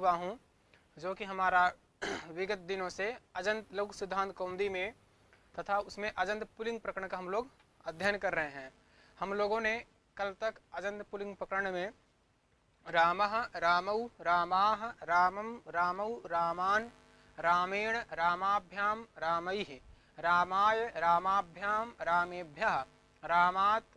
हुआ हूँ, जो कि हमारा विगत दिनों से अजंत लघु सिद्धांत कौमुदी में तथा उसमें अजंत पुल्लिंग प्रकरण का हम लोग अध्ययन कर रहे हैं। हम लोगों ने कल तक अजंत पुल्लिंग प्रकरण में रामः रामौ रामाः रामं रामौ रामान् रामेण रामाभ्यां रामैः रामाय रामाभ्यां रामेभ्यः रामात्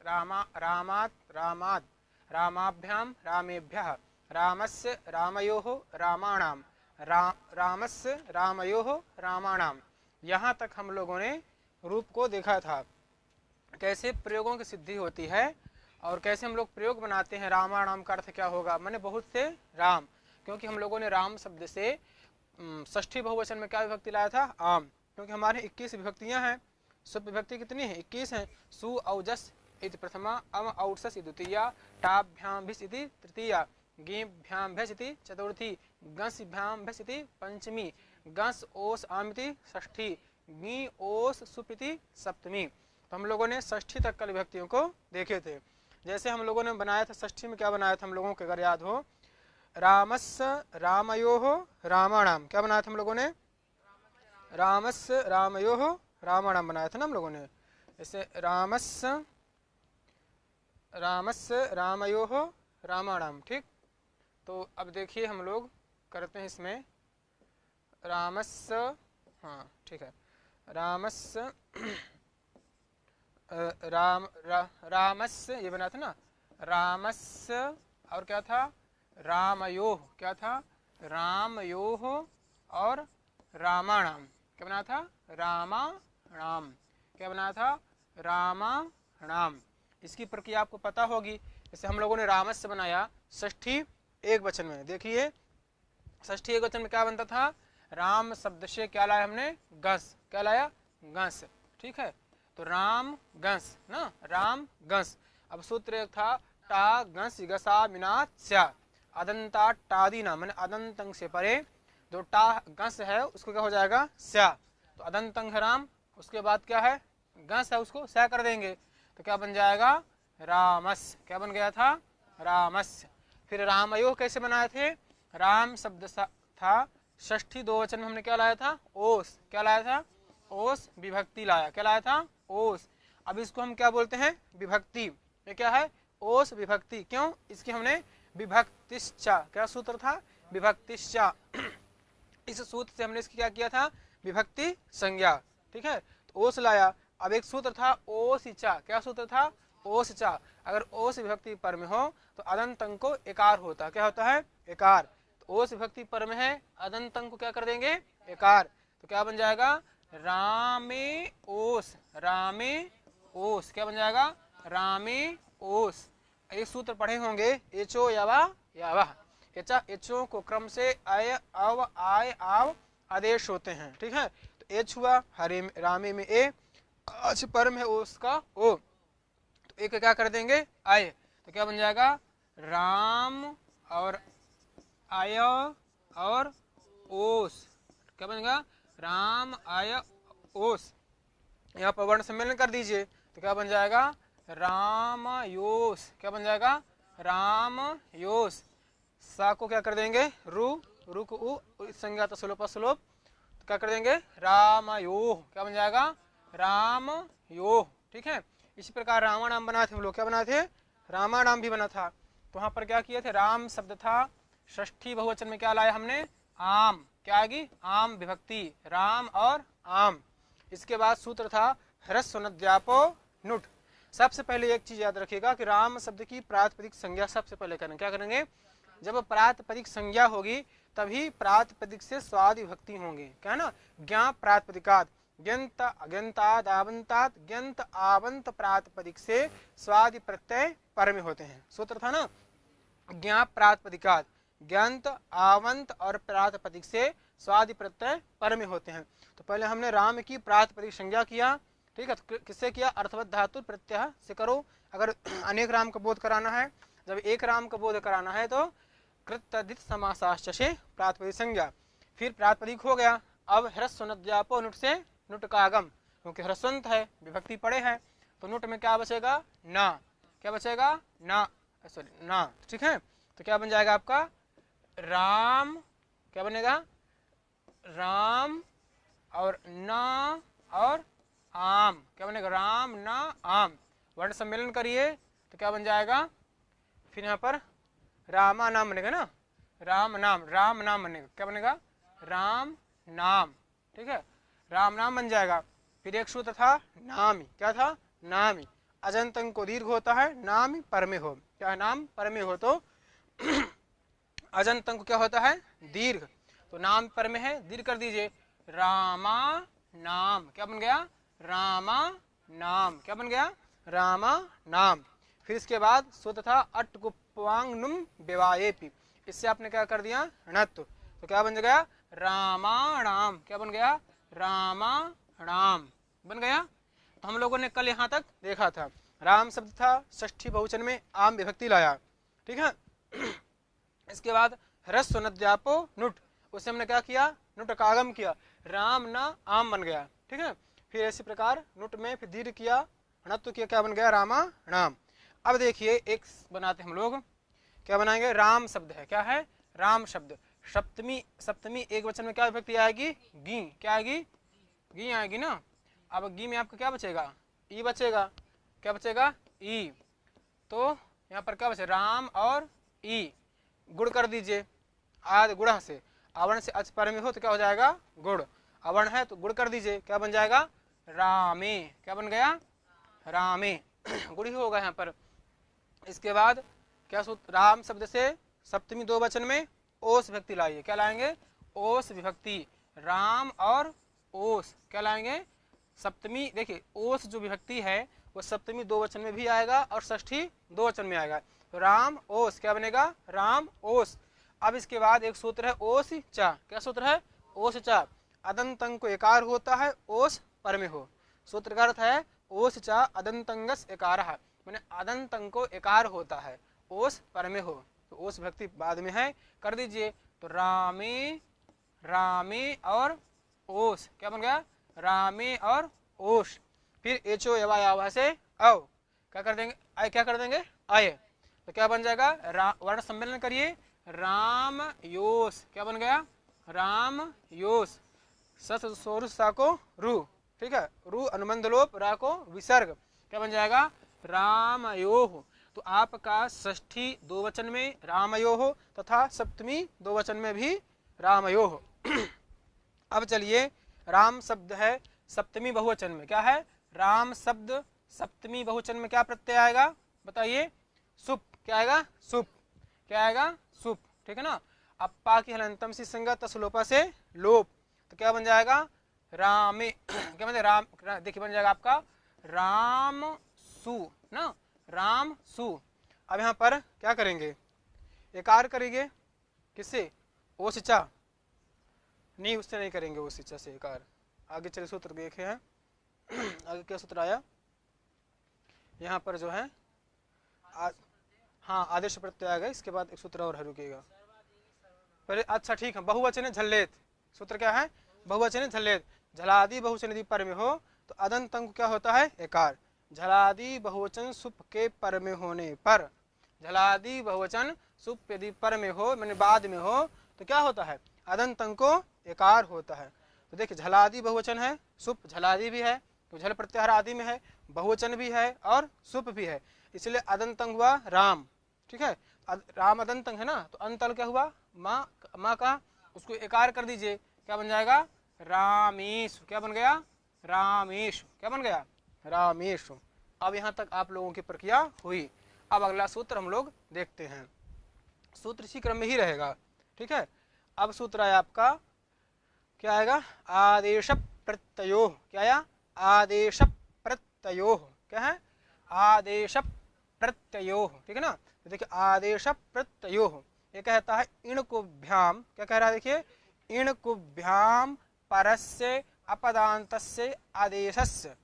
रामात् रामाभ्यां रामेभ्यः रामस्य रामयोः रामाणां रामस्य रामयोः रामाणां। यहाँ तक हम लोगों ने रूप को देखा था, कैसे प्रयोगों की सिद्धि होती है और कैसे हम लोग प्रयोग बनाते हैं। रामाणाम का अर्थ क्या होगा, मैंने बहुत से राम, क्योंकि हम लोगों ने राम शब्द से षष्ठी बहुवचन में क्या विभक्ति लाया था, आम, क्योंकि हमारे 21 विभक्तियां हैं। सुप विभक्ति कितनी है, 21 हैं। सु औजस इति प्रथमा, अम औसस इति द्वितीया, टाभ्याम भिस इति तृतीया, गेभ्याम भैस इति चतुर्थी, गंसभ्याम भैस इति पंचमी, गंस ओस आम इति षष्ठी, गी ओस सुप इति सप्तमी। तो हम लोगों ने षष्ठी तक कल विभक्तियों को देखे थे। जैसे हम लोगों ने बनाया था षष्ठी में, क्या बनाया था हम लोगों को अगर याद हो, रामस्य रामयोः रामाणाम, क्या बनाया था हम लोगों ने, रामस्य रामयोः रामाणाम बनाया था ना हम लोगों ने। जैसे रामस्य रामयोः रामाणाम, ठीक। तो अब देखिए हम लोग करते हैं इसमें रामस्य, हाँ ठीक है, रामस्य रामस्य ये बना था ना, रामस्य और क्या था, रामयोः, क्या था, रामयोः और रामाणाम, क्या बना था, रामाणाम, क्या बना था, रामाणाम। इसकी प्रक्रिया आपको पता होगी। जैसे हम लोगों ने रामस्य बनाया षष्ठी एक वचन में, देखिए षष्ठी एक वचन में क्या बनता था, राम शब्द से क्या लाया हमने, गंस, क्या लाया, गंस, ठीक है। तो राम गंस ना, राम गंस। अब सूत्र एक था टा गंस गसा मिनात स्या, अदंता टादीना, मैंने अदंतंग से परे जो टा गंस है उसको क्या हो जाएगा, स्या। तो अदंतंग है राम, उसके बाद क्या है, गंस है, उसको स्या कर देंगे, तो क्या बन जाएगा, रामस, क्या बन गया था, रामस। फिर रामयोः कैसे बनाए थे, राम शब्द था षष्ठी दो वचन में, हमने क्या लाया था, ओस, क्या लाया था, ओस विभक्ति लाया, क्या लाया था, ओस। अब इसको हम क्या बोलते हैं, विभक्ति। ये क्या है, ओस विभक्ति। क्यों, इसकी हमने विभक्तिश्चा, क्या सूत्र था, विभक्तिश्चा। इस सूत्र से हमने इसकी क्या किया था, विभक्ति संज्ञा, ठीक है। तो ओस लाया। अब एक सूत्र था ओसिचा, क्या सूत्र था, ओसचा। अगर ओस विभक्ति पर में हो तो अदंत अंग को एकार होता, क्या होता है, एकार। तो ओस विभक्ति पर में है, अदंत अंग को क्या कर देंगे, एकार। तो क्या बन जाएगा, रामे ओस, रामे ओस, क्या बन जाएगा, रामे ओस। एक सूत्र पढ़े होंगे, एचो यावा यावा, एचो को क्रम से अय अव आय आव आदेश होते हैं, ठीक है। तो एच हुआ, हरे रामे में ए, आज पर में ओस का ओ, तो एक क्या कर देंगे, आय। तो क्या बन जाएगा, राम और आय और ओस, क्या बनेगा, राम आय ओस। यहाँ पर वर्ण सम्मेलन कर दीजिए, तो क्या बन जाएगा, राम योस, क्या बन जाएगा, राम योस। सा को क्या कर देंगे, रू, रू को उ, संज्ञा तो स्लोप स्लोप, तो क्या कर देंगे, रामयोः, क्या बन जाएगा, रामयोः, ठीक है। इसी प्रकार रामाणाम बनाए थे हम लोग, क्या बनाए थे, रामाणाम भी बना था। तो वहां पर क्या किए थे, राम शब्द था षष्ठी बहुवचन में, क्या लाया हमने, आम, क्या आएगी, आम विभक्ति, राम और आम। इसके बाद सूत्र था ह्रस्व नद्यापो नुट। सबसे पहले एक चीज याद रखिएगा कि राम शब्द की प्रातिपदिक संज्ञा सबसे पहले करेंगे, क्या करेंगे, जब प्रातिपदिक संज्ञा होगी तभी प्रातिपदिक से स्वादि विभक्ति होंगे, क्या है ना, ज्ञा प्रातिपदिकात, ग्यंत अग्यंताद आवंतात, ग्यंत आवंत प्रातिपदिक से स्वादि प्रत्यय पर में होते हैं। सूत्र था ना, ज्ञा प्रातिपदिकात, ग्यंत आवंत और प्रातिपदिक से स्वादि प्रत्यय पर में होते हैं। तो पहले हमने राम की प्रातिपदिक संज्ञा किया, ठीक है। तो किससे किया, अर्थवत धातु प्रत्यय से करो। अगर अनेक राम का बोध कराना है, जब एक राम का बोध कराना है तो कृतधित समासाश्च से प्रातिपदिक संज्ञा, फिर प्रातिपदिक हो गया। अब ह्रस्व नद्यापो नुट से नुट का आगम, क्योंकि ह्रस्वंत है, विभक्ति पड़े हैं, तो नुट में क्या बचेगा, ना, क्या बचेगा, ना, सॉरी ना, ठीक है। तो क्या बन जाएगा आपका, राम क्या बनेगा, राम और ना और आम, क्या बनेगा, राम ना आम। वर्ण सम्मेलन करिए तो क्या बन जाएगा, फिर यहाँ पर रामा नाम बनेगा ना, राम नाम बनेगा, क्या बनेगा, राम नाम। ठीक है, राम नाम बन जाएगा। फिर एक सूत्र था नामी, क्या था, नामी। अजंत अंग को दीर्घ होता है, नाम पर में हो, क्या नाम पर में हो तो अजंत अंग क्या होता है, दीर्घ। तो नाम पर में है, दीर्घ कर दीजिए, रामा नाम, क्या बन गया, रामा नाम, क्या बन गया, रामा नाम। फिर इसके बाद सूत्र था अटकुप्वांगनुम विवाहेपि, इससे आपने क्या कर दिया, णत्व, तो क्या बन गया, रामाणाम, क्या बन गया, रामाणाम बन गया। तो हम लोगों ने कल यहाँ तक देखा था, राम शब्द था, षष्ठी बहुवचन में आम विभक्ति लाया। ठीक है, इसके बाद ह्रस्व नद्यापो नुट, उससे हमने क्या किया, नुट का आगम किया, राम ना आम बन गया। ठीक है, फिर इसी प्रकार नुट में फिर दीर्घ किया, णत्व किया, क्या बन गया, रामा नाम। अब देखिए एक बनाते हम लोग, क्या बनाएंगे, राम शब्द है, क्या है, राम शब्द, सप्तमी एक वचन में क्या विभक्ति आएगी, गी, क्या आएगी, गी आएगी ना। अब गी में आपका क्या बचेगा, ई बचेगा, क्या बचेगा, ई। तो यहाँ पर क्या बचे, राम और ई, गुड़ कर दीजिए, आद गुड़ा से, आवरण से अच पर में हो तो क्या हो जाएगा, गुड़, आवरण है तो गुड़ कर दीजिए, क्या बन जाएगा, रामे, क्या बन गया, रामे, गुड़ ही होगा यहाँ पर। इसके बाद क्या सूत्र, राम शब्द से सप्तमी दो वचन में ओस विभक्ति लाइए, क्या लाएंगे, ओस विभक्ति, राम और ओस, क्या लाएंगे, सप्तमी। देखिए ओस जो विभक्ति है वो सप्तमी दो वचन में भी आएगा और षष्ठी दो वचन में आएगा, तो राम ओस, क्या बनेगा, राम ओस। अब इसके बाद एक सूत्र है ओस चा, क्या सूत्र है, ओस चा, अदंतंग को एकार होता है, ओस पर में हो, सूत्र का अर्थ है ओस चा अदंतंगस एकार, मैंने अदंतंग को एकार होता है, ओस पर में हो, तो ओस विभक्ति बाद में है, कर दीजिए, तो रामे, रामे और ओस, क्या बन गया, रामे और ओस। फिर एचो यवा से अव, क्या कर देंगे, आय, क्या कर देंगे, आय, तो क्या बन जाएगा, वर्ण सम्मेलन करिए, राम योस, क्या बन गया, राम योस। सस सोर सा को रू, ठीक है, रू अनुबंध लोप, रा को विसर्ग, क्या बन जाएगा, रामयोह। तो आपका षष्ठी दो वचन में रामयोह तथा सप्तमी दो वचन में भी रामयोह। अब चलिए, राम शब्द है सप्तमी बहुवचन में, क्या है, राम शब्द सप्तमी बहुवचन में क्या प्रत्यय आएगा, बताइए, सुप, क्या आएगा, सुप, क्या आएगा, सुप। ठीक है ना, अब पा की हलंतम सी संगत तसलोपा से लोप, तो क्या बन जाएगा, रामे, क्या बन जाएगा, राम, देखिए बन जाएगा आपका राम सु ना, राम सु। अब यहाँ पर क्या करेंगे, एकार करेंगे, किससे, ओसिचा, नहीं उससे नहीं करेंगे, ओसिचा से एकार। आगे चले सूत्र देखे हैं, आगे क्या सूत्र आया, यहाँ पर जो है हाँ आदेश प्रत्यय आएगा, इसके बाद एक सूत्र और है, रुकिएगा पहले, अच्छा ठीक है, बहुवचन है झल्लेत, सूत्र क्या है, बहुवचन है झल्लेत, झलादि बहुवचन यदि पर में हो तो अदंत अंग क्या होता है, एकार, झलादि बहुवचन सुप के पर में होने पर, झलादि बहुवचन सुप यदि पर में हो, मैंने बाद में हो, तो क्या होता है, अदंत अंग को एकार होता है। तो देखिए झलादि बहुवचन है, सुप झलादि भी है, तो झल प्रत्याहार आदि में है, बहुवचन भी है और सुप भी है, इसलिए अदंत अंग हुआ राम। ठीक है, राम अदंत अंग है ना, तो अंतल क्या हुआ, माँ का, उसको एकार कर दीजिए, क्या बन जाएगा, रामेश, क्या बन गया, रामेश, क्या बन गया, रामेश। अब यहाँ तक आप लोगों की प्रक्रिया हुई। अब अगला सूत्र हम लोग देखते हैं, सूत्र इसी क्रम में ही रहेगा। ठीक है, अब सूत्र आया आपका, क्या आएगा, आदेश प्रत्ययो, क्या आया, आदेश प्रत्ययो, क्या है, आदेश प्रत्ययो। ठीक है ना, तो देखिए आदेश प्रत्ययो, ये कहता है इण कुभ्याम, क्या कह रहा है, देखिए, इण कुभ्याम परस्य अपदान्तस्य आदेशस्य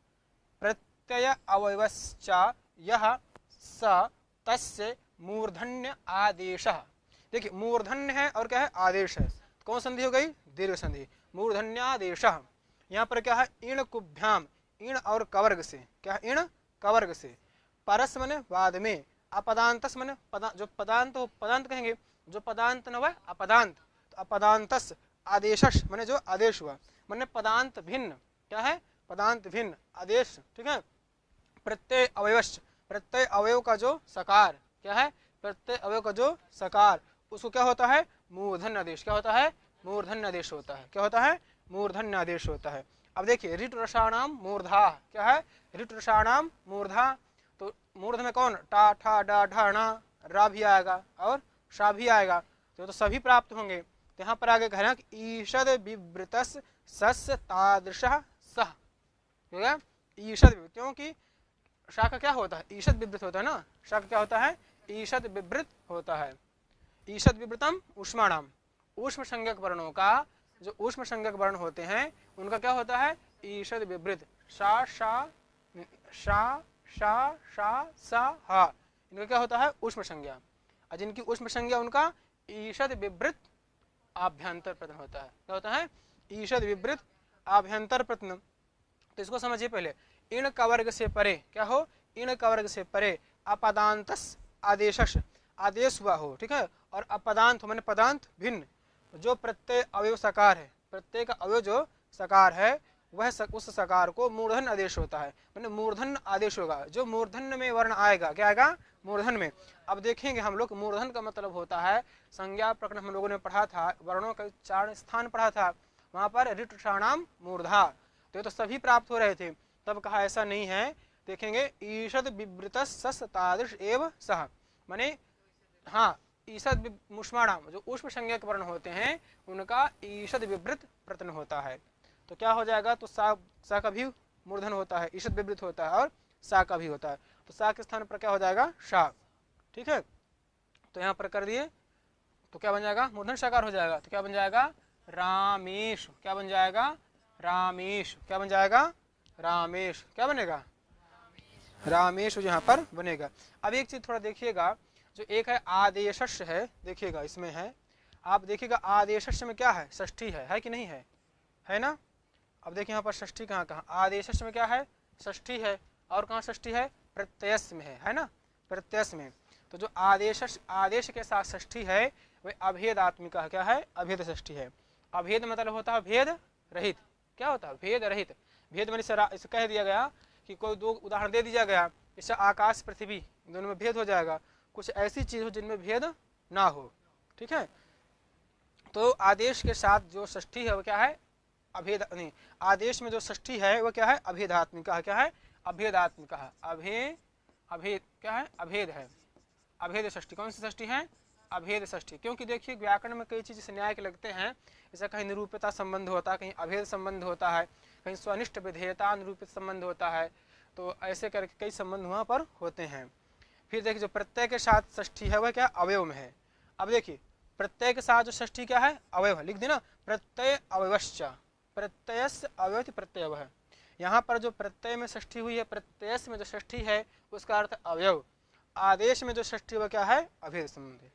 प्रत्यय अवयवश्च यह स तस्य मूर्धन्य आदेशः। देखिए मूर्धन्य है और क्या है, आदेश है, कौन संधि हो गई, दीर्घ संधि, मूर्धन्यादेशः। यहाँ पर क्या है, इण कुभ्याम, इण और कवर्ग से, क्या है, इण कवर्ग से, परस मने बाद में, अपदांतस मने जो पदांत हो, पदांत कहेंगे, जो पदांत न हुआ अपदांत, तो अपदांतस आदेशश माने जो आदेश हुआ, माने पदांत भिन्न, क्या है, पदांत भिन्न आदेश, ठीक है। प्रत्यय अवयवश्च, प्रत्यय अवयव का जो सकार, क्या है, प्रत्यय अवयव का जो सकार, उसको क्या होता है, मूर्धन्य आदेश, क्या होता है, मूर्धन्य आदेश होता है, क्या होता है, मूर्धन्य आदेश होता है। अब देखिए ऋट रसाणाम मूर्धा, क्या है, ऋट रसाणाम मूर्धा, तो मूर्ध में कौन, टा ठा डा ढा णा, रा भी आएगा और शा भी आएगा, तो सभी प्राप्त होंगे। तो यहाँ पर आगे कह रहे हैं कि ईषद विवृतस् सस्य तादृशः सः, ठीक है, ईषद, क्योंकि शा का क्या होता है, ईषद विवृत होता है ना, शा का क्या होता है, ईषद विवृत होता है। ईषद विवृतम ऊष्माणाम, ऊष्म संज्ञक वर्णों का, जो ऊष्म संज्ञक वर्ण होते हैं उनका क्या होता है, ईषद विवृत, शा शा शा शा शा सा हा, इनका क्या होता है, ऊष्म संज्ञा, और जिनकी ऊष्म संज्ञा उनका ईषद विवृत आभ्यंतर प्रत्यय होता है, क्या होता है, ईषद विवृत आभ्यंतर प्रत्यय। तो इसको समझिए पहले, इण कवर्ग से परे, क्या हो, इण कवर्ग से परे अपदांतस आदेशश, आदेश हुआ हो, ठीक है, और अपदांत माने पदांत भिन्न, जो प्रत्यय अवयव सकार है, प्रत्यय का अवयव जो सकार है वह उस सकार को मूर्धन्य आदेश होता है, माने मूर्धन्य आदेश होगा, जो मूर्धन्य में वर्ण आएगा, क्या आएगा, मूर्धन्य में। अब देखेंगे हम लोग मूर्धन्य का मतलब होता है, संज्ञा प्रकरण हम लोगों ने पढ़ा था, वर्णों का 4 स्थान पढ़ा था, वहां पर ऋट रसाणाम मूर्धा, तो ये तो सभी प्राप्त हो रहे थे, तब कहा ऐसा नहीं है। देखेंगे ईषद विवृतस् सस् तादृश एव सः, माने हाँ, ईषद मुष्माणाम, जो ऊष्म संज्ञक वर्ण होते हैं उनका ईषद विवृत प्रत्यय होता है, तो क्या हो जाएगा, तो सा का भी मूर्धन होता है, ईषद विवृत होता है, और सा का भी होता है, तो सा के स्थान पर क्या हो जाएगा, शा, ठीक है। तो यहाँ पर कर दिए, तो क्या बन जाएगा, मूर्धन साकार हो जाएगा, तो क्या बन जाएगा, रामेश, क्या बन जाएगा, रामेश, क्या बन जाएगा, रामेश, क्या बनेगा, रामेश यहाँ पर बनेगा। अब एक चीज थोड़ा देखिएगा, जो एक है आदेशश है, देखिएगा इसमें है, आप देखिएगा आदेशश में क्या है, षष्ठी है कि नहीं है ना। अब देखिए यहाँ पर षष्ठी कहाँ कहाँ, आदेशश में क्या है, षष्ठी है, और कहाँ षष्ठी है, प्रत्ययस में है ना, प्रत्ययस में। तो जो आदेश के साथ षष्ठी है वह अभेदात्मिका है, क्या है, अभेद षष्ठी है। अभेद मतलब होता है भेद रहित, क्या होता है, भेद रहित, भेद में इसे कह दिया गया कि कोई 2 उदाहरण दे दिया गया, इससे आकाश पृथ्वी दोनों में भेद हो जाएगा, कुछ ऐसी चीज हो जिनमें भेद ना हो, ठीक है। तो आदेश के साथ जो षष्ठी है वो क्या है, अभेद नहीं, आदेश में जो षष्ठी है वो क्या है, अभेदात्मिका है, क्या है, अभेदात्मिका है, अभेद क्या है, अभेद है, अभेद षष्ठी, कौन सी षष्ठी है, अभेद षष्ठी। क्योंकि देखिए व्याकरण में कई चीज जैसे न्याय के लगते हैं, जैसे कहीं निरूपिता संबंध होता है, कहीं अभेद संबंध होता है, कहीं स्वनिष्ठ विधेयता निरूपित संबंध होता है, तो ऐसे करके कई संबंध वहाँ पर होते हैं। फिर देखिए जो प्रत्यय के साथ षष्ठी है वह क्या, अवयव में है। अब देखिए प्रत्यय के साथ जो षष्ठी क्या है, अवयव है, लिख देना, प्रत्यय अवयवश्च, प्रत्ययस्य अवयव प्रत्यय है। यहाँ पर जो प्रत्यय में षष्ठी हुई है, प्रत्ययस में जो षष्ठी है उसका अर्थ अवयव, आदेश में जो षष्ठी वह क्या है, अभेद संबंध।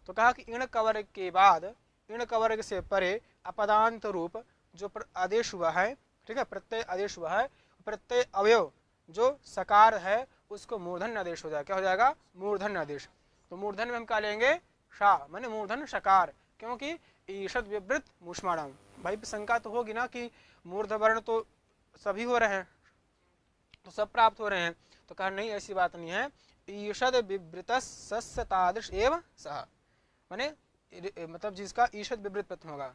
तो कहा कि इण कवर्ग के बाद, इण कवर्ग से परे अपदांत रूप जो आदेश हुआ है, ठीक है, प्रत्यय आदेश हुआ है, प्रत्यय अवयव जो सकार है उसको मूर्धन्य आदेश हो जाएगा, क्या हो जाएगा, मूर्धन्य आदेश। तो मूर्धन्य में हम क्या लेंगे, शा, माने मूर्धन्य सकार, क्योंकि ईषद विवृत मुष्माणाम। भाई शंका तो होगी ना कि मूर्ध वर्ण तो सभी हो रहे हैं, तो सब प्राप्त हो रहे हैं, तो कहा नहीं ऐसी बात नहीं है, ईषद विवृत सस्य तादृश एव सः, माने मतलब जिसका ईषद विवृत प्रत्यय होगा,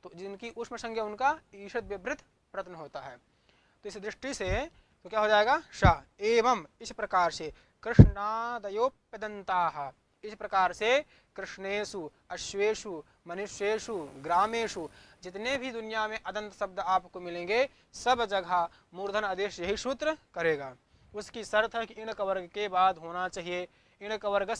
तो जिनकी ऊष्म संज्ञा उनका ईषद विवृत प्रत्यय होता है। तो इस दृष्टि से तो क्या हो जाएगा, शा। एवं इस प्रकार से कृष्णादयोप्यदन्ताः, इस प्रकार से कृष्णेषु, अश्वेषु, मनुष्येषु, ग्रामेषु, जितने भी दुनिया में अदंत शब्द आपको मिलेंगे सब जगह मूर्धन आदेश यही सूत्र करेगा। उसकी शर्त है कि इण कवर्ग के बाद होना चाहिए, इण कवर्ग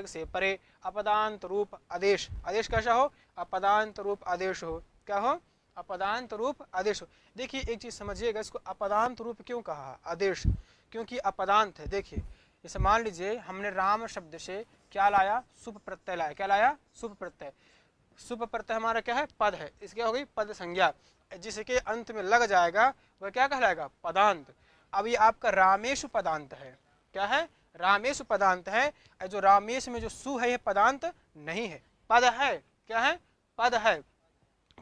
से परे अपदांत रूप आदेश, आदेश कैसा हो, अपदांत रूप आदेश हो, क्या हो, अपदांत रूप आदेश हो। देखिए एक चीज समझिएगा, इसको अपदांत रूप क्यों कहा आदेश, क्योंकि अपदांत है। देखिए जैसे मान लीजिए हमने राम शब्द से क्या लाया, सुप प्रत्यय लाया, क्या लाया, सुप प्रत्यय। सुप प्रत्यय हमारा क्या है, पद है, इसकी हो गई पद संज्ञा, जिसके अंत में लग जाएगा वह क्या कहलाएगा, पदांत। अब ये आपका रामेशु पदांत है, क्या है, रामेशु पदांत है। जो रामेश में जो सु है ये पदांत नहीं है, पद है, क्या है, पद है।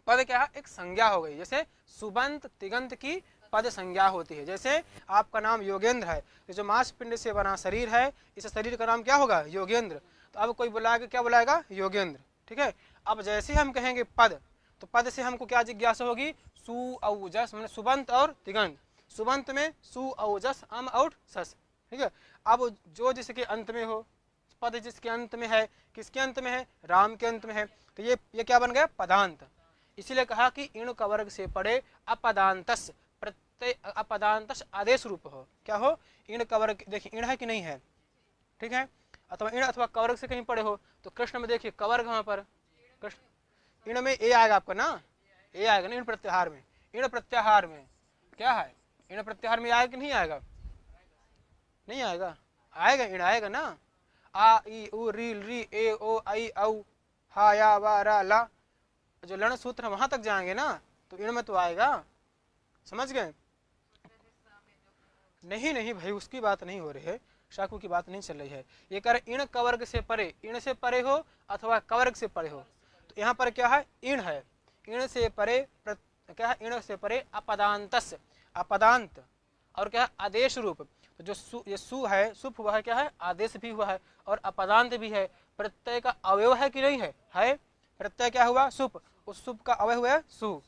पद क्या है? एक संज्ञा हो गई। जैसे सुबंत तिगंत की पद संज्ञा होती है। जैसे आपका नाम योगेंद्र है, तो जो मांस पिंड से बना शरीर है, इस शरीर का नाम क्या होगा? योगेंद्र। तो अब कोई बुलाएगा, क्या बुलाएगा? योगेंद्र। ठीक है। अब जैसे हम कहेंगे पद, तो पद से हमको क्या जिज्ञासा होगी? सु औजस, मैंने सुबंत और तिगंत। सुबंत में सु औजस अम और सस। ठीक है। अब जो जिसके अंत में हो, पद जिसके अंत में है, किसके अंत में है? राम के अंत में है, तो ये क्या बन गया? पदांत। इसीलिए कहा कि इण का वर्ग से पड़े अपदांतस, प्रत्यय अपदांतस आदेश रूप हो। क्या हो? इण का वर्ग। देखिए इण है कि नहीं है? ठीक है। अथवा इण अथवा कवर्ग से कहीं पड़े हो, तो कृष्ण में देखिए कवर्ग, वहां पर कृष्ण इण में ए आएगा आपका ना, ए आएगा ना इण प्रत्याहार में। इण प्रत्याहार में क्या है? इण प्रत्याहार में आएगा कि नहीं आएगा? नहीं आएगा? आएगा, इण आएगा ना। आ ई उ री री ए ओ आई औ हा या वा रा ला, जो लण सूत्र वहां तक जाएंगे ना, तो इण में तो आएगा। समझ गए? नहीं नहीं भाई, उसकी बात नहीं हो रही है, शाकू की बात नहीं चल रही है। ये कह रहे इण कवर्ग से परे, इण से परे हो अथवा कवर्ग से परे हो। तो यहाँ पर क्या है? इण है। इण से परे क्या है? इण से परे अपदांतस, अपदांत। और क्या है? आदेश रूप। तो जो ये सु है, सुप हुआ है, क्या है? आदेश भी हुआ है और अपदांत भी है। प्रत्यय का अवयव है कि नहीं है? है। प्रत्यय क्या हुआ? सुप। उस सुप का अवयव हुआ है सु,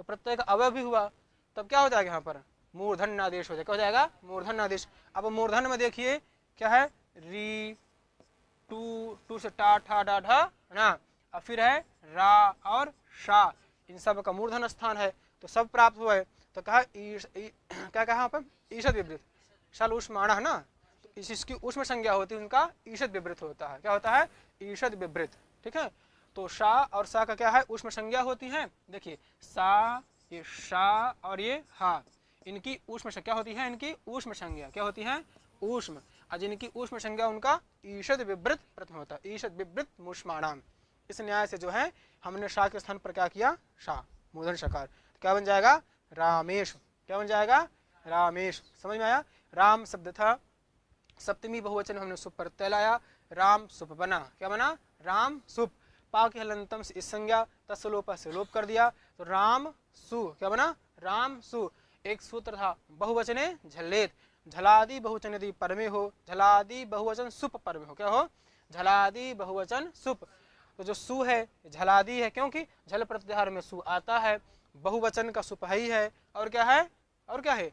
तो प्रत्यय का अवयव भी हुआ। तब क्या हो जाएगा? यहाँ पर मूर्धन्य आदेश हो जाएगा। क्या हो जाएगा? मूर्धन्य आदेश। अब मूर्धन्य में देखिए क्या है? री, टू, टू से टा ठा डा ढा ना, और फिर है रा और शा, इन सब का मूर्धन स्थान है, तो सब प्राप्त हुआ है। तो कहा क्या कहा पर? ईषद विवृत। शाल उष्माण है ना, तो इसकी उष्म संज्ञा होती है, उनका ईषद विवृत होता है। क्या होता है? ईषद विवृत। ठीक है। तो शा और सा का क्या है? उष्म संज्ञा होती है। देखिए सा, ये शा और ये हा, इनकी उष्म संज्ञा होती है। इनकी उष्म संज्ञा क्या होती है? उष्म। और जिनकी उष्म संज्ञा उनका ईषद विवृत प्रथम होता है। ईषद विवृत मुष्माणाम। इस न्याय से जो है हमने शा के स्थान पर क्या किया? शा, मूर्धन शकार। तो क्या बन जाएगा? रामेश। क्या बन जाएगा? रामेश। समझ में आया? राम शब्द था, सप्तमी बहुवचन हमने सुप प्रत्यय लाया, राम सुप बना। क्या बना? राम सुप। पा के हलंतम से इस संज्ञा, तत्सलोप से लोप कर दिया, तो राम सु। क्या बना? राम सु। एक सूत्र था बहुवचने झल्लेत, झलादि बहुवचन यदि पर में हो, झलादि बहुवचन सुप पर में हो। क्या हो? झलादि बहुवचन सुप। तो जो सु है झलादि है, क्योंकि झल प्रत्याहार में सु आता है, बहुवचन का सुप ही है, और क्या है? और क्या है?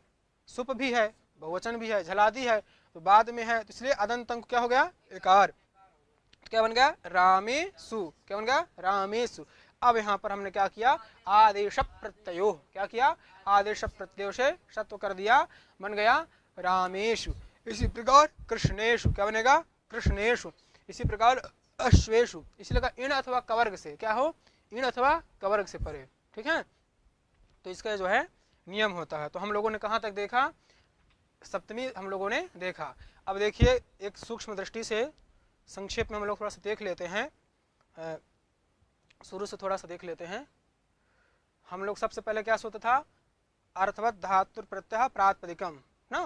सुप भी है, बहुवचन भी है, झलादि है, तो बाद में है, तो इसलिए अदंत अंक क्या हो गया? एकार। तो क्या बन गया? रामेसु। क्या बन गया? रामेसु। अब यहाँ पर हमने क्या किया? आदेश प्रत्ययो। क्या किया? आदेश प्रत्ययो से सत्व कर दिया, बन गया रामेशु। इसी प्रकार कृष्णेशु। क्या बनेगा? कृष्णेशु। इसी प्रकार अश्वेशु। इसलिए कहा इण अथवा कवर्ग से। क्या हो? इण अथवा कवर्ग से परे। ठीक है। तो इसका जो है नियम होता है। तो हम लोगों ने कहाँ तक देखा? सप्तमी हम लोगों ने देखा। अब देखिए एक सूक्ष्म दृष्टि से संक्षेप में हम लोग थोड़ा सा देख लेते हैं, शुरू से थोड़ा सा देख लेते हैं। हम लोग सबसे पहले क्या सूत्र था? अर्थवत धातु प्रत्यय प्रातिपदिकम ना,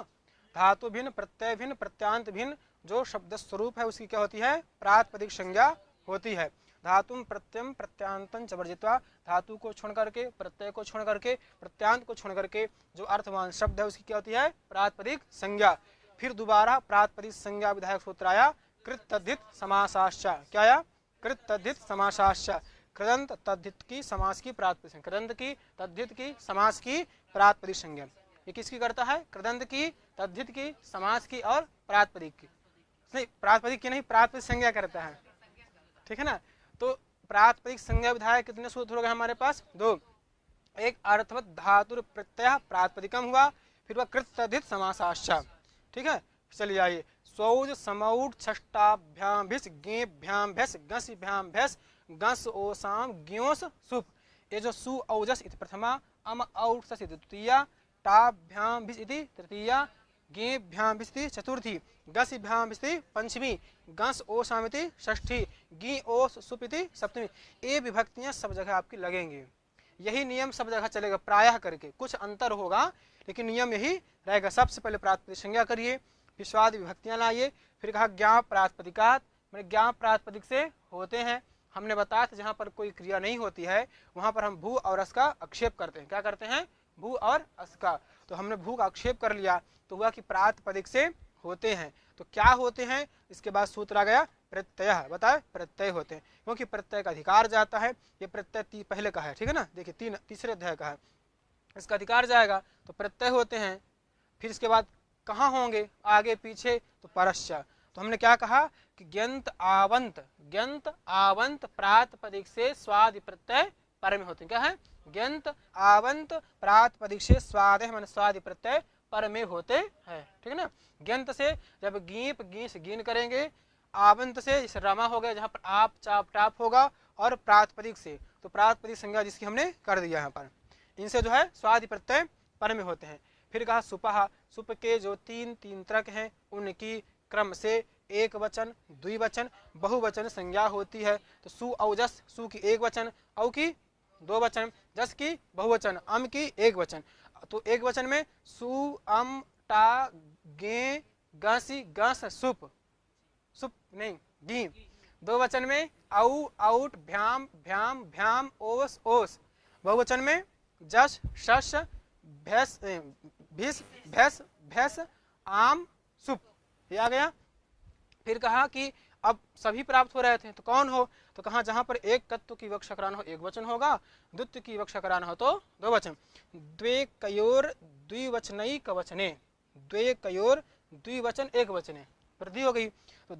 धातु भिन्न, प्रत्यय भिन्न, प्रत्यांत भिन्न, जो शब्द स्वरूप है उसकी क्या होती है? प्रातिपदिक संज्ञा होती है। धातुम प्रत्ययम प्रत्यांतम च वर्जित्वा, धातु को छोड़ करके, प्रत्यय को छोड़ करके, प्रत्यांत को छोड़ करके जो अर्थवान शब्द है उसकी क्या होती है? प्रातिपदिक संज्ञा। फिर दोबारा प्रातिपदिक संज्ञा विधायक सूत्र आया कृत तद्धित समासाश्च। क्या आया? कृत तद्धित समासाश्च। कृदंत तद्धित की समास की प्रातिपदिक संज्ञा, कृदंत की तद्धित की समास की प्रातिपदिक संज्ञा। ये किसकी करता है? कृदंत की, तद्धित की, समास की और प्रातिपदिक की। नहीं, प्रातिपदिक की नहीं, प्रातिपदिक संज्ञा करता है। ठीक है ना। तो प्रातिपदिक संज्ञा विधायक कितने सूत्र हो गए हमारे पास? दो। एक अर्थवत धातु प्रत्यय प्रातिपदिकम हुआ, फिर वह कृत तद्धित समासाश्च। ठीक है। चलिए आइए। सौज समौट छष्टाभ्याम भिस गेभ्याम भैस गसिभ्याम भैस गस ओसाम ज्ञोस सुप। ये जो सु औजस इति प्रथमा, अम औट सस इति द्वितीया, टाभ्याम भिस इति तृतीया, गेभ्याम भिस इति चतुर्थी, गसिभ्याम भिस इति पंचमी, गस ओसाम इति षष्ठी, गी ओस सुप इति सप्तमी। ये विभक्तियां सब जगह आपकी लगेंगी। यही नियम सब जगह चलेगा प्रायः करके, कुछ अंतर होगा लेकिन नियम यही रहेगा। सबसे पहले प्रातिपदिक संज्ञा करिए, फिर स्वाद विभक्तियां लाइए, फिर कहा ज्ञाप प्रातिपदिकात, मैंने ज्ञाप प्रातिपदिक से होते हैं, हमने बताया था जहाँ पर कोई क्रिया नहीं होती है वहाँ पर हम भू और अस का आक्षेप करते हैं। क्या करते हैं? भू और अस का। तो हमने भू का आक्षेप कर लिया तो हुआ कि प्रातिपदिक से होते हैं। तो क्या होते हैं? इसके बाद सूत्र आ गया प्रत्यय। बताए प्रत्यय होते हैं क्योंकि प्रत्यय का अधिकार जाता है। ये प्रत्यय पहले का है, ठीक है ना, देखिए तीसरे अध्याय का है, इसका अधिकार जाएगा तो प्रत्यय होते हैं। फिर इसके बाद कहाँ होंगे? आगे पीछे, तो परश्च। तो हमने क्या कहा कि ग्यंत आवंत प्रातिपदिक से स्वादि प्रत्यय पर में होते हैं। क्या है? ग्यंत आवंत प्रातिपदिक से स्वाद है, मान स्वादि प्रत्यय पर में होते हैं, ठीक है ना। ग्यंत से जब गीप गी से गीन करेंगे, आवंत से इस रमा हो गया जहाँ पर आप चाप टाप होगा, और प्रातिपदिक से तो प्रातिपदिक संज्ञा जिसकी हमने कर दिया यहाँ पर, इनसे जो है स्वादि प्रत्यय पर में होते हैं। फिर कहा सुपहा, सुप के जो तीन तीन तरक हैं उनकी क्रम से एक वचन द्विवचन बहुवचन संज्ञा होती है। तो सु औ जस, सु की एक वचन, औ की दो वचन, जस की बहुवचन, अम की एक वचन। तो एक वचन में सु अम टा गे गसी गस सुप, सुप नहीं गी। दो वचन में औ औट भ्याम भ्याम भ्याम ओस ओस। बहुवचन में जस शस भैस भिस भैस भैस आम सुप। ये आ गया। फिर कहा कि अब सभी प्राप्त हो रहे थे तो कौन हो? तो कहा जहां पर एक तत्व की विवक्षा कराना हो एक वचन होगा, द्वित्व की विवक्षा कराना हो तो दो वचन। द्वे कयोर द्विवचनैक वचने, द्वे कयोर द्विवचन एक वचने, वृद्धि हो गई। तो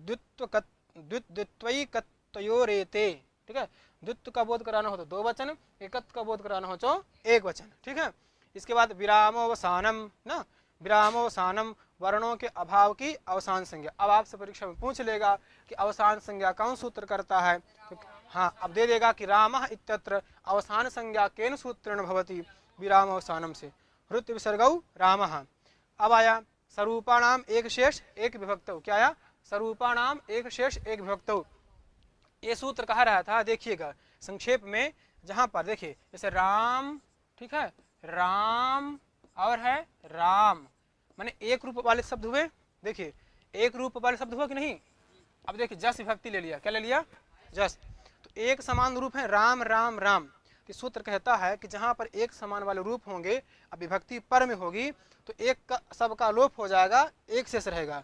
द्वित्वैकत्वयोरेते, ठीक है, द्वित्व का बोध कराना हो तो दो वचन, एकत्व का बोध कराना हो तो एक वचन, ठीक है। इसके बाद विरामोवसानम ना, विरामोवसानम वर्णों के अभाव की अवसान संज्ञा। अब आपसे परीक्षा में पूछ लेगा कि अवसान संज्ञा कौन सूत्र करता है? तो हाँ, अब दे देगा कि रामः इत्यत्र अवसान संज्ञा केन सूत्रेण भवति, विरामोवसानम से, हृत विसर्गौ रामः। अब आया स्वरूपाणाम एक शेष एक विभक्तौ। क्या आया? स्वरूपाणाम एक शेष एक विभक्तौ। ये सूत्र कहा रहा था, देखिएगा संक्षेप में, जहां पर देखिए जैसे राम, ठीक है, राम और है राम, माने एक रूप वाले शब्द हुए। देखिए एक रूप वाले शब्द हुआ कि नहीं? अब देखिए जस विभक्ति ले लिया, क्या ले लिया? जस। तो एक समान रूप है राम राम राम। कि सूत्र कहता है कि जहां पर एक समान वाले रूप होंगे, अब विभक्ति पर में होगी तो एक का सबका लोप हो जाएगा, एक शेष रहेगा।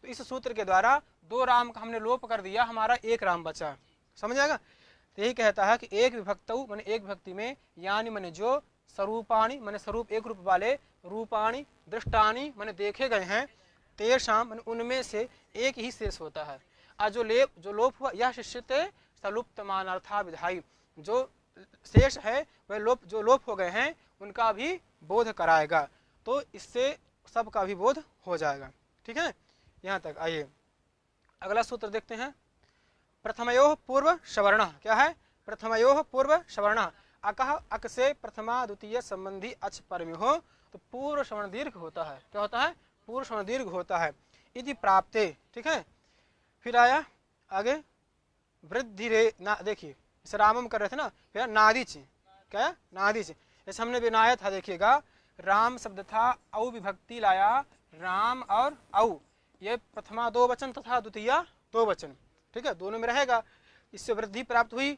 तो इस सूत्र के द्वारा दो राम का हमने लोप कर दिया, हमारा एक राम बचा। समझ आएगा? तो यही कहता है कि एक विभक्तौ माने एक विभक्ति में, यानी माने जो स्वरूपाणी माने स्वरूप एक रूप वाले, रूपाणी दृष्टानी माने देखे गए हैं, तेषाम माने उनमें से एक ही शेष होता है। और जो लोप हुआ यह शिष्यते सलुप्त मानार्था विधाई, जो शेष है वह जो लोप हो गए हैं उनका भी बोध कराएगा। तो इससे सबका भी बोध हो जाएगा, ठीक है। यहाँ तक आइए अगला सूत्र देखते हैं। प्रथमयोः पूर्व सवर्ण, क्या है? प्रथमयोः पूर्व सवर्ण, अकः अक से प्रथमा द्वितीय संबंधी अच पर में हो तो पूर्व सवर्ण दीर्घ होता है। क्या होता है? पूर्व सवर्ण दीर्घ होता है। इति प्राप्ते, ठीक है। फिर आया आगे वृद्धि रे ना, देखिए इसे रामम कर रहे थे ना, फिर नादिच, क्या? नादिच। जैसे हमने बनाया था, देखिएगा राम शब्द था, औ विभक्ति लाया, राम और औ, ये प्रथमा दो वचन तथा द्वितीय दो वचन, ठीक है, दोनों में रहेगा। इससे वृद्धि प्राप्त हुई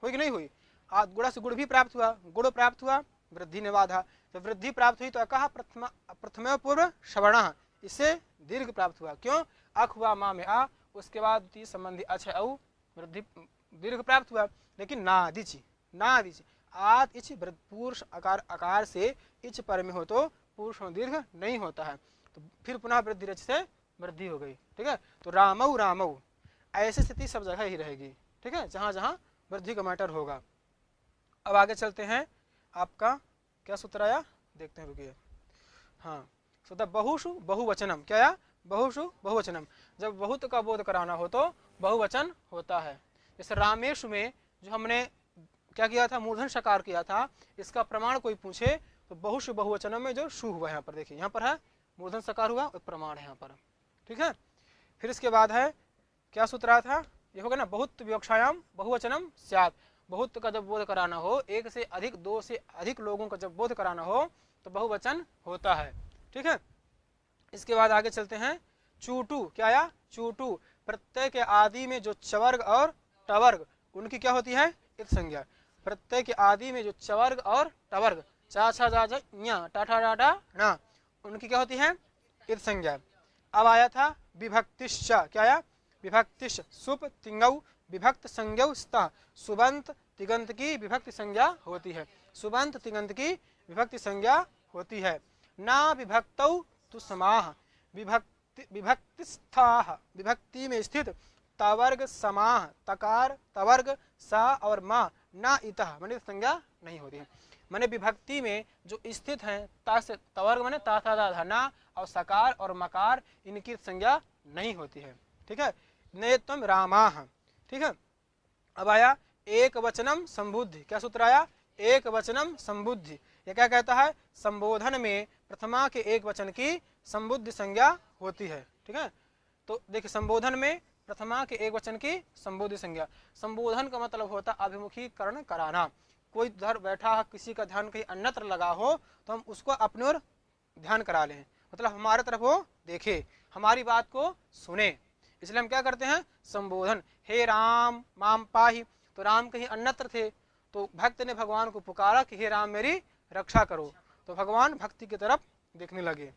कि नहीं हुई? गुण से गुण भी प्राप्त हुआ, गुण प्राप्त हुआ, वृद्धि ने बाधा। जब वृद्धि प्राप्त हुई तो कहा प्रथम पूर्व सवर्ण, इससे दीर्घ प्राप्त हुआ। क्यों? अख हुआ माँ में आ, उसके बाद द्वितीय संबंधी अच है औ, वृद्धि दीर्घ प्राप्त हुआ। लेकिन नादिच, नादिच आत इच पूर्ष आकार से इच पर में हो तो पुरुष दीर्घ नहीं होता है। तो फिर पुनः वृद्धि रच से वृद्धि हो गई, ठीक है। तो रामौ रामौ, ऐसी स्थिति सब जगह ही रहेगी, ठीक है, जहां जहां वृद्धि का मैटर होगा। अब आगे चलते हैं, आपका क्या सूत्र आया देखते हैं, रुकिए। हाँ, तो बहुषु बहुवचनम, क्या आया? बहुषु बहुवचनम। जब बहुत का बोध कराना हो तो बहुवचन होता है। जैसे रामेशु में जो हमने क्या किया था, मूर्धन सकार किया था, इसका प्रमाण कोई पूछे तो बहुषु बहुवचनम में जो शु हुआ, यहाँ पर देखिए, यहाँ पर है मूर्धन सकार हुआ, एक प्रमाण है यहाँ पर, ठीक है। फिर इसके बाद है क्या सूत्र आया था, ये होगा ना, बहुत विवक्षायाम बहुवचनम स्यात्। बहुत का जब बोध कराना हो, एक से अधिक दो से अधिक लोगों का जब बोध कराना हो तो बहुवचन होता है, ठीक है। इसके बाद आगे चलते हैं। चूटू, क्या आया? चूटू, प्रत्यय के आदि में जो चवर्ग और टवर्ग उनकी क्या होती है? इत संज्ञा। प्रत्यय के आदि में जो चवर्ग और टवर्ग, चा छा जा जा ञ टा ठा डा डा ण, उनकी क्या होती है? इत संज्ञा। अब आया था विभक्तिश्च, क्या आया? विभक्तिश्च सुप तिंगौ विभक्त संज्ञौ स्त, सुबंत तिगंत की विभक्ति संज्ञा होती है। सुबंत तिगंत की विभक्ति संज्ञा होती है। ना विभक्तौ तु समाह, विभक्ति विभक्तिस्थाः, विभक्ति में स्थित तवर्ग समाह, तकार तवर्ग सा और मा ना इतः माने संज्ञा नहीं होती है। माने विभक्ति में जो स्थित है ता से तवर्ग माने ता था दा धा ना और सकार और मकार, इनकी संज्ञा नहीं होती है। ठीक है, नेतम रामाः। ठीक है, अब आया एक वचनम संबुद्धि। क्या सूत्र आया? एक वचनम संबुद्धि। ये क्या कहता है? संबोधन में प्रथमा के एक वचन की संबुद्धि संज्ञा होती है। ठीक है, तो देखिए संबोधन में प्रथमा के एक वचन की संबोधि संज्ञा। संबोधन का मतलब होता है अभिमुखीकरण कराना। कोई उधर बैठा है, किसी का ध्यान कहीं अन्यत्र लगा हो तो हम उसको अपने ओर ध्यान करा लें, मतलब हमारे तरफ वो देखे, हमारी बात को सुने, इसलिए हम क्या करते हैं? संबोधन। हे राम माम पाहि, तो राम कहीं अन्यत्र थे तो भक्त ने भगवान को पुकारा कि हे राम मेरी रक्षा करो, तो भगवान भक्ति की तरफ देखने लगे।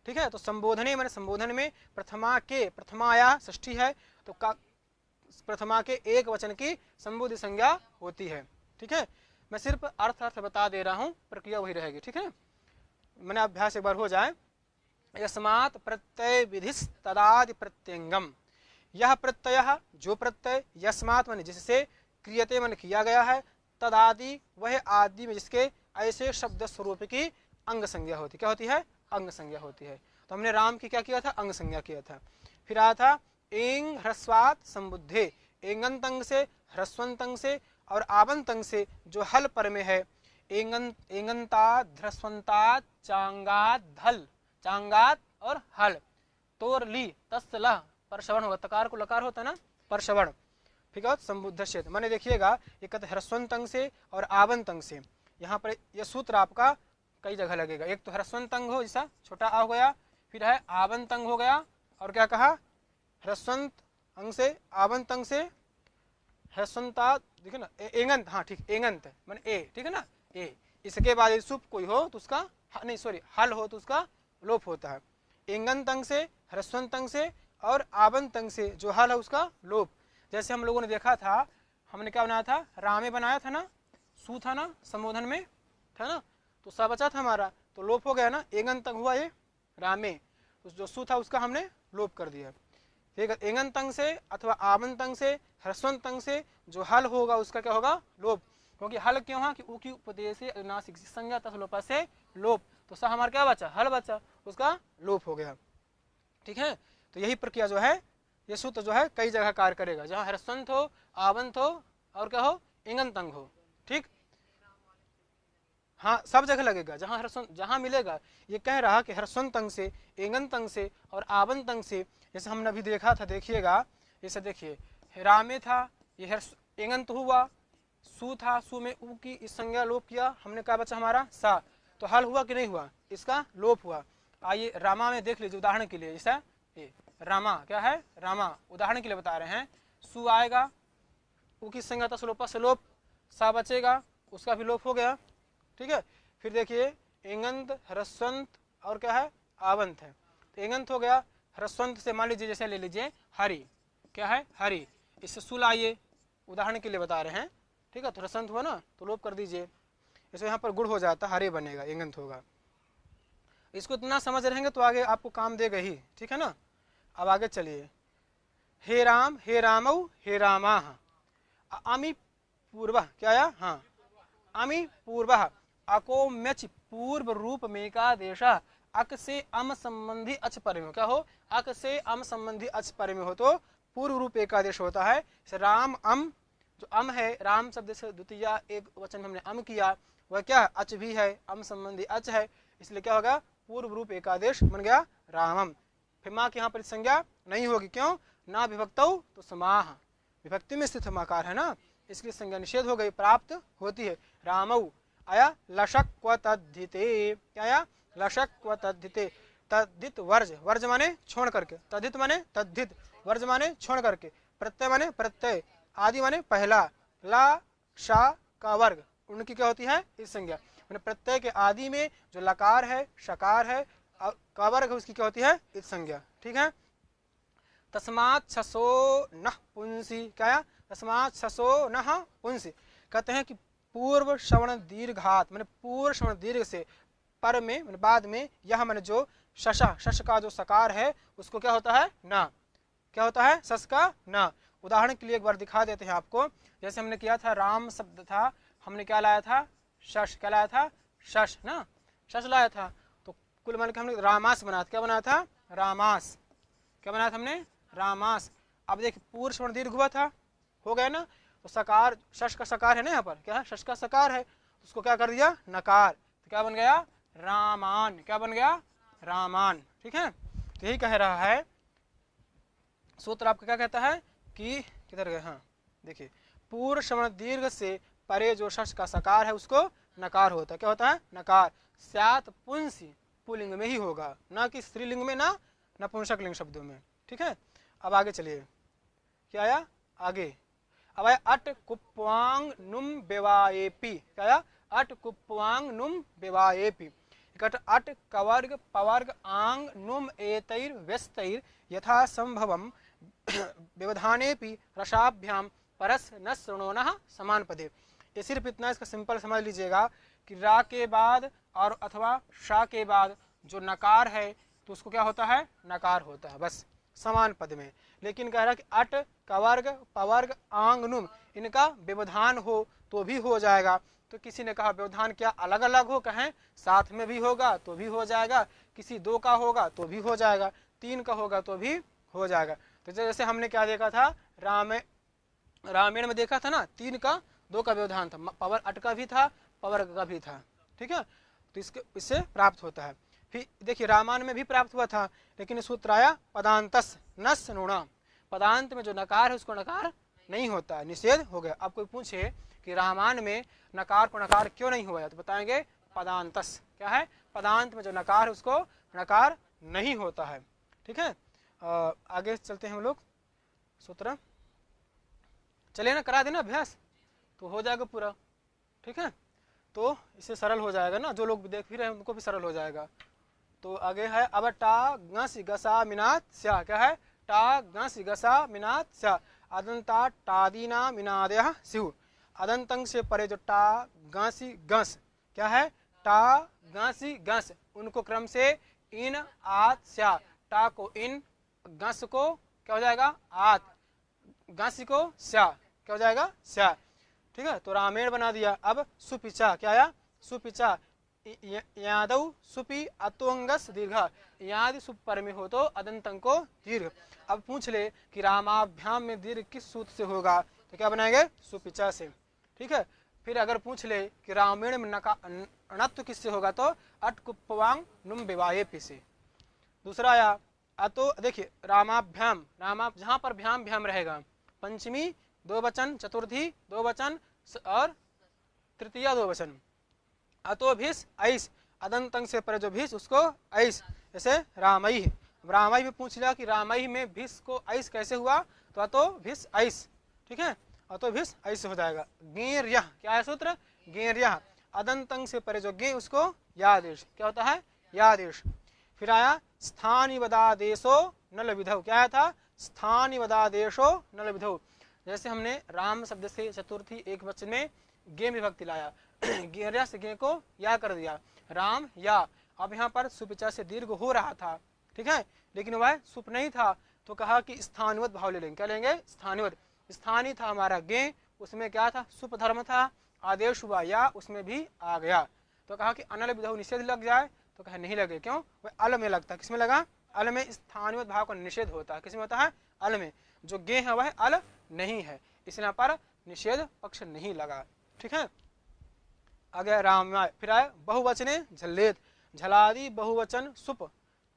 ठीक है, तो संबोधने मैंने संबोधन में प्रथमा के, प्रथमाया षष्ठी है तो प्रथमा के एक वचन की संबोधि संज्ञा होती है। ठीक है, मैं सिर्फ अर्थ बता दे रहा हूँ, प्रक्रिया वही रहेगी। ठीक है, मैंने अभ्यास एक बार हो जाए। यस्मात् प्रत्यय विधिस् तदादि प्रत्यंगम, यह प्रत्यय जो प्रत्यय यस्मात् माने जिससे, क्रियते माने किया गया है, तदादि वह आदि में जिसके, ऐसे शब्द स्वरूप की अंग संज्ञा होती। क्या होती है? अंग संज्ञा होती है। तो हमने राम की क्या किया था? अंग संज्ञा किया था। फिर आया था एंग ह्रस्वात् संबुद्धे, एंगंतंग से, ह्रस्वंतंग से और आबंतंग से जो हल पर में है, एंगंतात् ध्रस्वंतात् चांगात् धल, चांगात और हल, तोर ली तस्लह पर श्रवण होगा, तकार को लकार होता है ना, पर श्रवण। ठीक है, संबुद्ध क्षेत्र मैंने देखिएगा ये कहते ह्रस्वंत अंग से और आबंत अंग से। यहाँ पर यह सूत्र आपका कई जगह लगेगा। एक तो ह्रस्वंत अंग हो जैसा छोटा आ हो गया, फिर है आबंत अंग हो गया, और क्या कहा? ह्रस्वंत अंग से, आबंत अंग से, ह्रस्वंता देखिए ना, एंगंत, हाँ ठीक, एंगंत माने ए, ठीक है ना, ए। इसके बाद सुप कोई हो तो उसका नहीं, सॉरी हल हो तो उसका लोप होता है। एंगंत अंग से, ह्रस्वंत अंग से और आबंत अंग से जो हल है उसका लोप। जैसे हम लोगों ने देखा था, हमने क्या बनाया था? रामे बनाया था ना, सू था ना संबोधन में, था ना, तो सा बचा था हमारा, तो लोप हो गया ना, एंगंत अंग हुआ ये रामे, तो जो सू था उसका हमने लोप कर दिया। ठीक है, एंगंत अंग से अथवा आबंत अंग से, ह्रस्वंत अंग से जो हल होगा उसका क्या होगा? लोप। क्योंकि हल क्यों है कि ऊ की उपदेश से नासिक संज्ञा तस्लोपा से लोप, तो सा हमारा क्या बचा? हल बचा, उसका लोप हो गया। ठीक है, तो यही प्रक्रिया जो है, ये सूत्र जो है कई जगह कार्य करेगा, जहाँ ह्रस्वंत हो, आबंत हो और क्या हो? एंगंत अंग हो। ठीक, हाँ सब जगह लगेगा जहाँ ह्रस्वंत, जहाँ मिलेगा। ये कह रहा कि ह्रस्वंत अंग से, एंगंत अंग से और आबंत अंग से, जैसे हमने अभी देखा था, देखिएगा जैसे देखिए रामे था, ये एंगंत हुआ, सू था, सू में ऊ की इस संज्ञा लोप किया, हमने क्या बचा हमारा? सा, तो हल हुआ कि नहीं हुआ? इसका लोप हुआ। आइए रामा में देख लीजिए उदाहरण के लिए, जैसा ये रामा क्या है? रामा, उदाहरण के लिए बता रहे हैं। सू आएगा, ऊ की संज्ञा तस्लोपा से लोप, सा बचेगा, उसका भी लोप हो गया। ठीक है, फिर देखिए एंगंत, ह्रस्वंत और क्या है? आबंत है, तो एंगंत हो गया। ह्रस्वंत से मान लीजिए जैसे ले लीजिए हरि, क्या है? हरि, इससे सुल आइए, उदाहरण के लिए बता रहे हैं। ठीक है, तो ह्रस्वंत हुआ ना, तो लोप कर दीजिए, जैसे यहाँ पर गुड़ हो जाता, हरे बनेगा, एंगंत होगा। इसको इतना समझ रहेंगे तो आगे आपको काम देगा ही। ठीक है ना, अब आगे चलिए। हे राम, हे रामौ, हे रामा, अमी पूर्व, क्या आया? हाँ, अमी पूर्व, अको मेच पूर्व रूप में का देशा, अक से अम संबंधी अच पर में, क्या हो? अक से अम संबंधी अच पर में हो तो पूर्व रूप एकादेश होता है। राम अम, जो अम है, राम शब्द से द्वितीय एक वचन हमने अम किया, वह क्या? अच भी है, अम संबंधी अच है, इसलिए क्या होगा? पूर्व रूप एकादेश बन गया रामम। फिर माँ की यहाँ पर संज्ञा नहीं होगी, क्यों? ना विभक्तौ तो समाह, विभक्ति में स्थित मकार है ना, इसलिए संज्ञा निषेध हो गई, प्राप्त होती है। रामौ आया लशक क्व तद्धिते, क्या आया? लशक क्व तद्धिते, तद्धित वर्ज, वर्ज माने छोड़ करके, तद्धित माने तद्धित, वर्ज माने छोड़ करके, प्रत्यय माने प्रत्यय, आदि माने पहला, ला शा का वर्ग, उनकी क्या होती है इस संज्ञा। मैंने प्रत्यय के आदि में जो लकार है, शकार है, का वर्ग है, उसकी क्या होती है इस संज्ञा। ठीक है। तस्मात् छसो नः पुंसी, क्या है, तस्मात् छसो नः पुंसी, कहते हैं कि पूर्व श्रवण दीर्घात, मैंने पूर्व श्रवण दीर्घ से पर में मैंने बाद में यह मैंने जो शशा, शश का जो सकार है उसको क्या होता है ना, क्या होता है सस का ना। उदाहरण के लिए एक बार दिखा देते हैं आपको। जैसे हमने किया था राम शब्द था, हमने क्या लाया था शश, क्या लाया था शश ना, शश लाया था। तो कुल मिलकर हमने रामास बनाया, क्या बनाया था रामास, क्या बनाया था हमने रामास। अब देखिए पूर्व श्रवण दीर्घ हुआ था, हो गया ना, तो सकार, शश का सकार है ना यहाँ पर, क्या है शश का सकार है, तो उसको क्या कर दिया नकार, तो क्या बन गया रामान, क्या बन गया रामान। ठीक है। तो यही कह रहा है सूत्र आपका, क्या कहता है कि किधर गए, हाँ देखिए, पूर्व श्रवण दीर्घ से परे जो शश का सकार है उसको नकार होता है, क्या होता है नकार। स्यात् पुंसी, पुलिंग में ही होगा, ना कि स्त्रीलिंग में, ना नपुंसक लिंग शब्दों में। ठीक है। अब आगे चलिए, क्या आया आगे, अब आया अट कुप्वांग नुम बेवाएपी, क्या आया अट कुप्वांग नुम बेवाएपी। अट कवर्ग पवर्ग आंग नुम एतैर व्यस्तैर यथा संभवम व्यवधानेपि रसाभ्याम परस न श्रृणोनः समान पदे। ये सिर्फ इतना, इसका सिंपल समझ लीजिएगा कि रा के बाद और अथवा शा के बाद जो नकार है तो उसको क्या होता है नकार होता है, बस समान पद में। लेकिन कह रहा है कि अट कवर्ग पवर्ग आंग नुम, इनका व्यवधान हो तो भी हो जाएगा। तो किसी ने कहा व्यवधान क्या अलग अलग हो, कहें साथ में भी होगा तो भी हो जाएगा, किसी दो का होगा तो भी हो जाएगा, तीन का होगा तो भी हो जाएगा। तो जैसे हमने क्या देखा था रामायण में देखा था ना, तीन का दो का व्यवधान था, पवर अट का भी था पवर्ग का भी था। ठीक है। तो इससे प्राप्त होता है। फिर देखिए रामायण में भी प्राप्त हुआ था, लेकिन सूत्र आया पदांतस नस नुणा, पदांत में जो नकार है उसको नकार नहीं होता, निषेध हो गया। अब कोई पूछे कि रामायण में नकार को नकार क्यों नहीं हुआ, तो बताएंगे पदांतस, क्या है पदांत में जो नकार है उसको नकार नहीं होता है। ठीक है। आगे चलते हैं हम लोग, सूत्र चलिए ना, करा देना अभ्यास तो हो जाएगा पूरा। ठीक है। तो इससे सरल हो जाएगा ना, जो लोग देख भी रहे हैं उनको भी सरल हो जाएगा। तो आगे है अब टा गस गसा मिनात स्या, क्या है टा गस गसा मिनात स्या, अदंता टादीना मिनादयः स्युः। अदंतं से परे जो टा गासी गस, क्या है टा गासी गस, उनको क्रम से इन आत स्या, टा को इन, गस को क्या हो जाएगा आत, गासी को स्या, क्या हो जाएगा स्या। ठीक है। तो रामेण बना दिया। अब सुपिचा, क्या आया सुपिचा, यादव सुपी अतोंगस दीर्घ, याद सुप पर में हो तो अदंतं को दीर्घ। अब पूछ ले कि रामाभ्याम में दीर्घ किस सूत्र से होगा, तो क्या बनाएंगे सुपिचा से। ठीक है। फिर अगर पूछ ले कि रामायण में णत्व किससे होगा, तो अट कुप्वांग नुम विवाहेपि से। दूसरा आया अतो, देखिए रामाभ्याम, रामा जहाँ पर भ्याम भ्याम रहेगा, पंचमी दो वचन, चतुर्थी दो वचन और तृतीया दो वचन। अतो भिस ऐस, अदंतं से पर जो भिस उसको ऐस, जैसे रामई, रामई में पूछ लिया कि रामई में भिस को ऐस कैसे हुआ, तो अतो भिस ऐस। ठीक है। अतो भिस ऐस हो जाएगा। गेर्यः, क्या है सूत्र गेर्यः, अदंतं से परे जो गे उसको यादेश, क्या होता है यादेश। फिर आया स्थानिवदादेशो नल विधौ, क्या आया था स्थानिवदादेशो नल विधौ। जैसे हमने राम शब्द से चतुर्थी एक वचन में गे विभक्ति लाया, गेर्या से गे को या कर दिया, राम या। अब यहाँ पर सुपिचा से दीर्घ हो रहा था, ठीक है, लेकिन वह सुप नहीं था, तो कहा कि स्थानिवत भाव ले लेंगे, क्या लेंगे स्थानिवत। स्थानीय था हमारा गे, उसमें क्या था सुप धर्म था, आदेश हुआ या, उसमें भी आ गया। तो कहा कि अनल विधौ निषेध लग जाए, तो कहा नहीं लगे, क्यों, वह अल में लगता है। किसमें लगा अल में, स्थानिवत भाव का निषेध होता है, किसमें होता है अल में। जो गे है वह अल नहीं है, इसलिए पर निषेध पक्ष नहीं लगा। ठीक है। आगे राम, फिर आए बहुवचने झल्लेत, झलादि बहुवचन सुप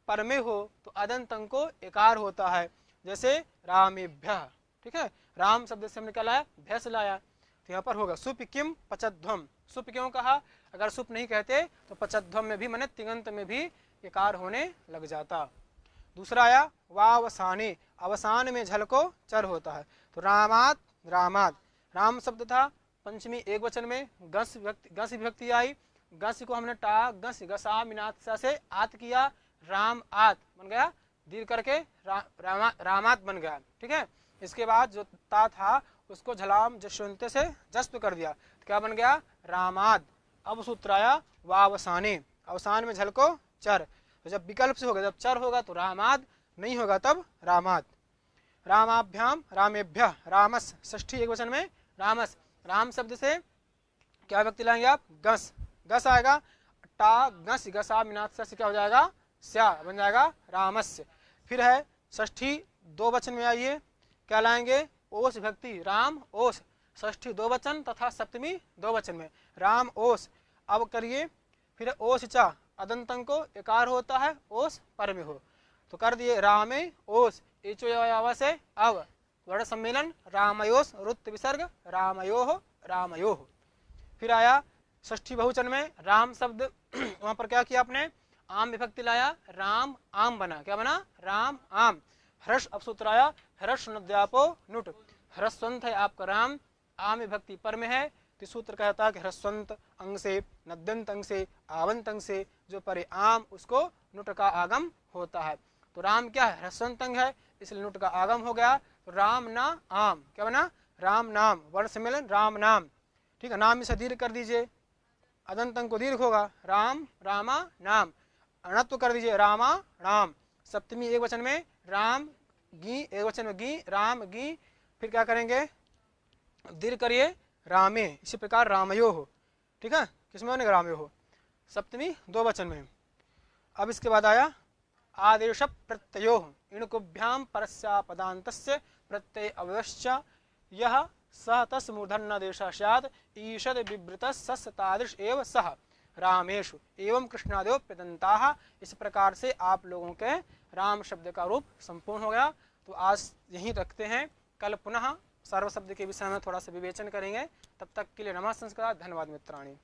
पर में हो तो अदंतं को एकार होता है, जैसे रामेभ्य। ठीक है। राम शब्द से हमने क्या लाया भैंस लाया, तो यहाँ पर होगा सुप किम पचध्वम। सुप क्यों कहा, अगर सुप नहीं कहते तो पचध्वम में भी माने तिगंत में भी एकार होने लग जाता। दूसरा आया वावसाने, अवसान में झल को चर होता है, तो रामात रामाद। राम शब्द था पंचमी एक वचन में, गस विभक्ति आई, गस को हमने टा गस गसा मिनात्सा से आत किया, राम आत बन गया, दीर्घ करके रामात बन गया। ठीक है, इसके बाद जो ता था उसको झलाम जशवंत से जस्प कर दिया, तो क्या बन गया, रामाद। अब सूत्र आया वावसाने, अवसान में झल को चर, तो जब विकल्प से होगा, जब चर होगा तो रामाद, नहीं होगा तब रामाद। रामाभ्याम रामेभ्य रामस, षष्ठी एक वचन में रामस। राम शब्द से क्या व्यक्ति लाएंगे आप, गस, गस आएगा, टा गस गसा मिनात्सा से क्या हो जाएगा, स्या बन जाएगा रामस्य। फिर है षष्ठी दो वचन में आइए, क्या लाएंगे, ओस विभक्ति राम ओस, षष्ठी दो वचन तथा सप्तमी दो वचन में राम ओस। अब करिए फिर ओस चा, अदंतंग को एकार होता है, ओस पर में हो, तो कर दिए रामे ओस, एचो से अव, वर्ण सम्मेलन रामयोस, रुत विसर्ग रामयोह रामयोह। फिर आया षष्ठी बहुवचन में राम शब्द, वहां पर क्या किया आपने, आम विभक्ति लाया, राम आम बना, क्या बना, राम आम। हर्ष अब सूत्र आया, हर्ष नद्यापो नुट, हरस्वंत है आपका राम, आम विभक्ति पर में है, तो सूत्र कहता है कि हरस्वंत अंग से, नद्यंत अंग से, आवंत अंग से जो परे आम उसको नुट का आगम होता है। तो राम क्या है, हरस्वंत अंग है, इसलिए नुट का आगम हो गया, तो राम ना आम, क्या बना, राम नाम, वर्ण सम्मेलन राम नाम। ठीक है, नाम इसे दीर्घ कर दीजिए, अदंत अंग को दीर्घ होगा, राम रामा नाम, अणत्व कर दीजिए रामा राम। सप्तमी एक वचन में राम गी, एक वचन में गी, राम गी, फिर क्या करेंगे, दीर्घ करिए रामे, इसी प्रकार रामयो हो। ठीक है, किसमें बनेगा, रामयो हो, सप्तमी दो वचन में। अब इसके बाद आया आदेश प्रत्ययो, इणकुभ्याम परस्यापदान्तस्य प्रत्यय अवश्च यह सह तस् मूर्धन्य देश स्यात् ईषद विवृत सस् तादृश एव सह रामेशु एवं कृष्णादेव प्रदंता। इस प्रकार से आप लोगों के राम शब्द का रूप संपूर्ण हो गया। तो आज यहीं रखते हैं, कल पुनः सर्व शब्द के विषय में थोड़ा सा विवेचन करेंगे। तब तक के लिए नमः संस्कार, धन्यवाद मित्राणि।